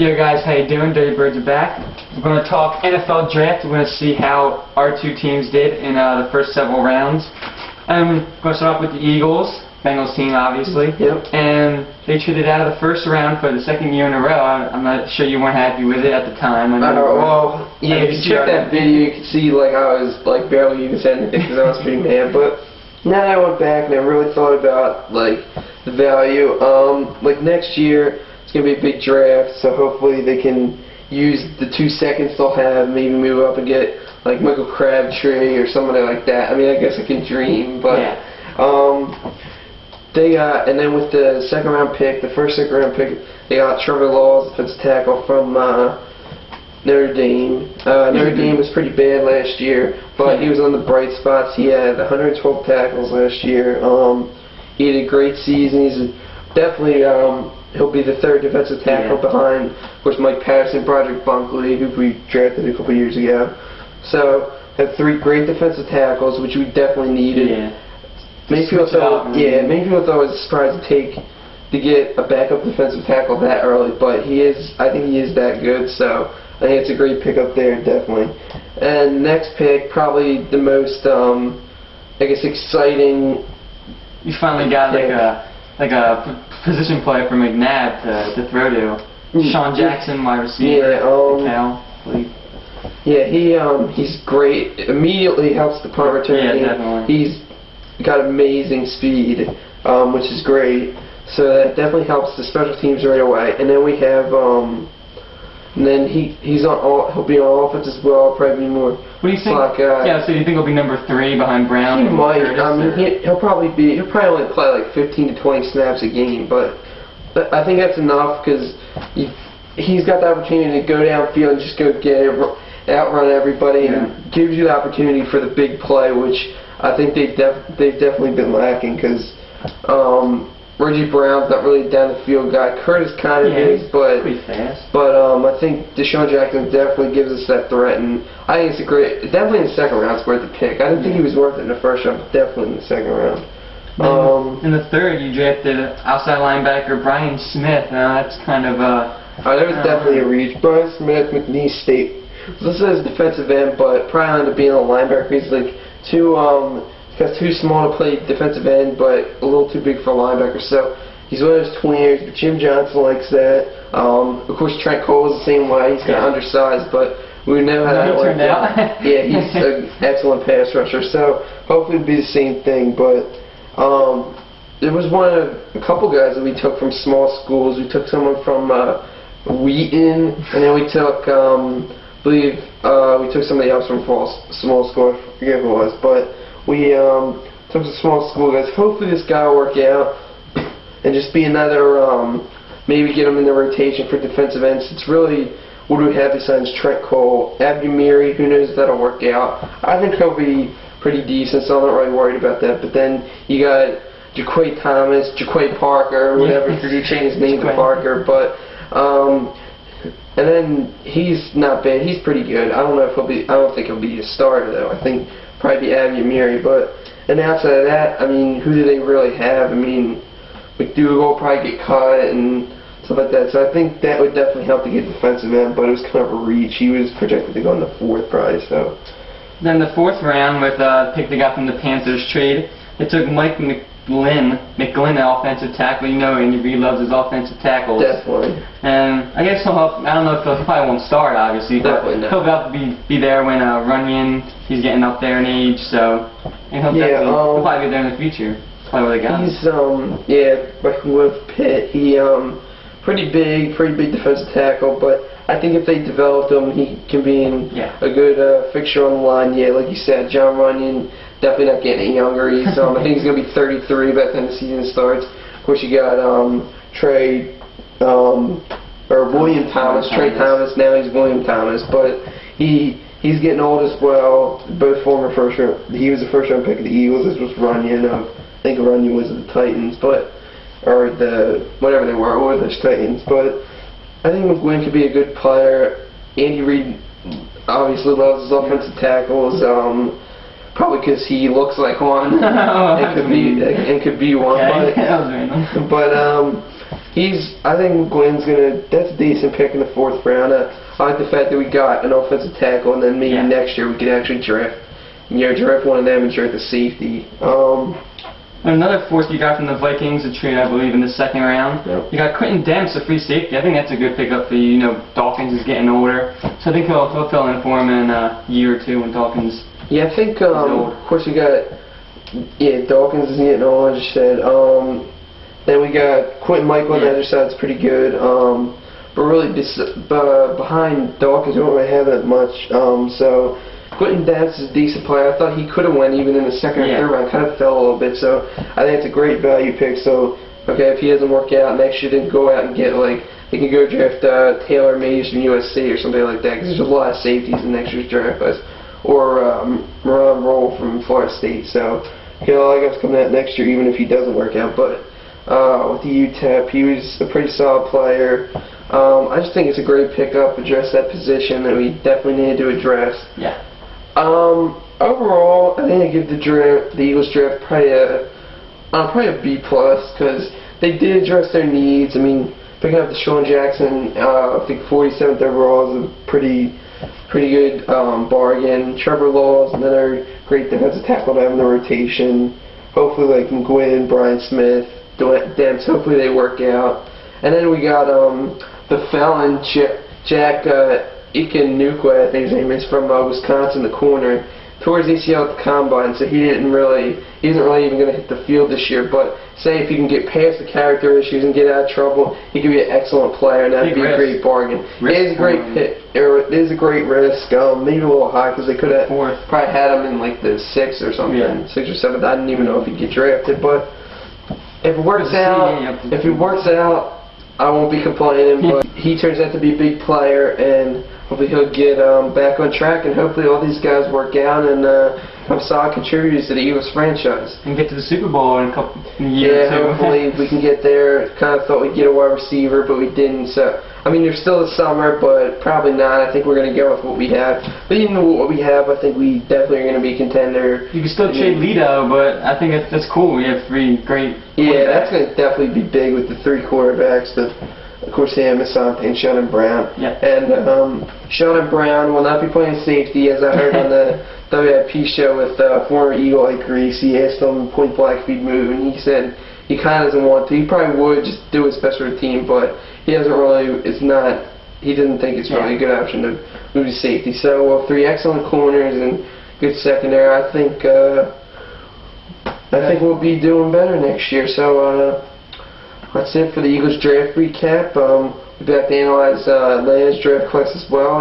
Yo guys, how you doing? DurtyBirdz are back. We're going to talk NFL draft. We're going to see how our two teams did in the first several rounds. We're going to start off with the Eagles, Bengals team obviously. Yep. And they traded out of the first round for the second year in a row. I'm not sure you weren't happy with it at the time. Well, yeah, if you check that video, you can see like I was like barely even saying anything because I was pretty mad. But now that I went back and I really thought about like the value, like next year it's gonna be a big draft, so hopefully they can use the 2 seconds they'll have, maybe move up and get like Michael Crabtree or somebody like that. I mean, I guess I can dream, but yeah. They got, and then with the second round pick, the first second round pick, they got Trevor Lawrence, defensive tackle from Notre Dame. Notre Dame was pretty bad last year, but he was on the bright spots. He had 112 tackles last year. He had a great season. He's definitely he'll be the third defensive tackle behind, of course, Mike Patterson, Broderick Bunkley, who we drafted a couple years ago. So had 3 great defensive tackles, which we definitely needed. Yeah. Many people thought it was a surprise to get a backup defensive tackle that early, but I think he is that good, so I think it's a great pick up there, definitely. And next pick, probably the most, I guess, exciting. You finally got like a position player for McNabb to throw to. Sean Jackson, wide receiver. He's great. Immediately helps the punt return. Yeah, definitely. He's got amazing speed, which is great. So that definitely helps the special teams right away. And then we have, and then he'll be on offense as well. Probably be more. What do you think? Yeah, so do you think he'll be number 3 behind Brown? He might. I mean, he'll probably only play like 15 to 20 snaps a game, but I think that's enough because he's got the opportunity to go downfield and just go get it, outrun everybody, and gives you the opportunity for the big play, which I think they've definitely been lacking because Reggie Brown's not really a down the field guy. Curtis kind of is, but pretty fast. But I think Deshaun Jackson definitely gives us that threat, and I think definitely in the second round it's worth the pick. I didn't think he was worth it in the first round, but definitely in the second round. In the third, you drafted outside linebacker Brian Smith. Now that's kind of that was definitely a reach. Brian Smith, McNeese State. This is defensive end, but probably ended up being a linebacker. He's like too small to play defensive end, but a little too big for a linebacker. So he's one of those tweeners, but Jim Johnson likes that. Of course, Trent Cole is the same way. He's kind of undersized, but we know how that worked out. Yeah, he's an excellent pass rusher. So hopefully it'll be the same thing. But there was a couple guys that we took from small schools. We took someone from Wheaton, and then we took, we took somebody else from small school. I forget who it was, but we took some small school guys. Hopefully this guy will work out and just be another, maybe get him in the rotation for defensive ends. It's really, what do we have besides Trent Cole? Abumiri, who knows if that'll work out. I think he'll be pretty decent, so I'm not really worried about that. But then you got Jaquay Parker, whatever, you change his name to Parker, but and then he's not bad. He's pretty good. I don't think he'll be a starter though. I think probably be Abumiri, but and outside of that, I mean, who do they really have? I mean, McDougal will probably get cut and stuff like that. So I think that would definitely help to get defensive end, but it was kind of a reach. He was projected to go in the 4th probably. So then the 4th round with pick they got from the Panthers trade, they took Mike McGlynn, the offensive tackle. You know, Andy Reid loves his offensive tackles. Definitely. And I guess he'll help. I don't know if he probably won't start, obviously, but he'll have to be there when Runyon, he's getting up there in age, so and he'll probably be there in the future. Probably what they got. He's with Pitt, he pretty big defensive tackle, but I think if they developed him, he can be a good fixture on the line. Yeah, like you said, John Runyon. Definitely not getting any younger. I think he's going to be 33 by the time the season starts. Of course, you got William Thomas. Trey Thomas. Now he's William Thomas, but he's getting old as well. Both former first round. He was the first round pick of the Eagles. This was Runyon. I think Runyon was of the Titans, or the whatever they were, or the Titans. But I think McGlynn could be a good player. Andy Reid obviously loves his offensive tackles. Probably because he looks like one. It could be one. Okay. But I think Gwynn's that's a decent pick in the 4th round. I like the fact that we got an offensive tackle, and then maybe next year we could actually draft one of them and draft a safety. Another 4th you got from the Vikings, a trade I believe in the 2nd round. Yep. You got Quentin Demps, a free safety. I think that's a good pickup for you. You know, Dawkins is getting older, so I think he'll fill in for him in a year or two when Dawkins. Yeah, I think of course we got Dawkins is getting old, as you said. Then we got Quentin Michael on the other side. It's pretty good. But really, behind Dawkins, we don't really have that much. So Quentin Demps is a decent player. I thought he could have went even in the 2nd or 3rd round. Kind of fell a little bit. So I think it's a great value pick. So okay, if he doesn't work out next year, then go out and get they can go draft Taylor Mays from USC or somebody like that. Because there's a lot of safeties in next year's draft class. Or Ron Roll from Florida State. So okay, all I got is coming out next year, even if he doesn't work out. But with the UTEP, he was a pretty solid player. I just think it's a great pickup, address that position that we definitely needed to address. Yeah. Overall, I think I give the Eagles draft probably a B+, because they did address their needs. I mean, picking up Deshaun Jackson, I think 47th overall is a pretty good bargain. Trevor Law's another great defensive tackle to have in the rotation. Hopefully, Gwynn, Brian Smith, Demps, hopefully they work out. And then we got the felon Jack Ikenukwe, I think his name is, from Wisconsin, the corner. Towards ACL at the combine, so he isn't really even going to hit the field this year. But say if he can get past the character issues and get out of trouble, he could be an excellent player, and that'd be a great bargain. It is a great pick. It is a great risk. Maybe a little high because they could have probably had him in the 6th or something, 6th or 7th. I didn't even know if he'd get drafted, but if it works out, I won't be complaining. But he turns out to be a big player, and hopefully he'll get back on track, and hopefully all these guys work out and become solid contributors to the Eagles franchise. And get to the Super Bowl in a year or two. Hopefully we can get there. Kind of thought we'd get a wide receiver, but we didn't. So, I mean, there's still the summer, but probably not. I think we're going to go with what we have. But even with what we have, I think we definitely are going to be a contender. You can still trade Lido, but I think that's cool. We have 3 great quarterbacks. That's going to definitely be big with the 3 quarterbacks. Of course, Asante and Sheldon Brown. Yeah. And Sheldon Brown will not be playing safety, as I heard on the WIP show with former Eagle Ike Reese. He asked him point blank if he'd move, and he said he kind of doesn't want to. He probably would just do his best for the team, but he doesn't really. He doesn't think it's really a good option to move to safety. So 3 excellent corners and good secondary. I think we'll be doing better next year. So. That's it for the Eagles draft recap. We'll be back to analyze Atlanta's draft class as well.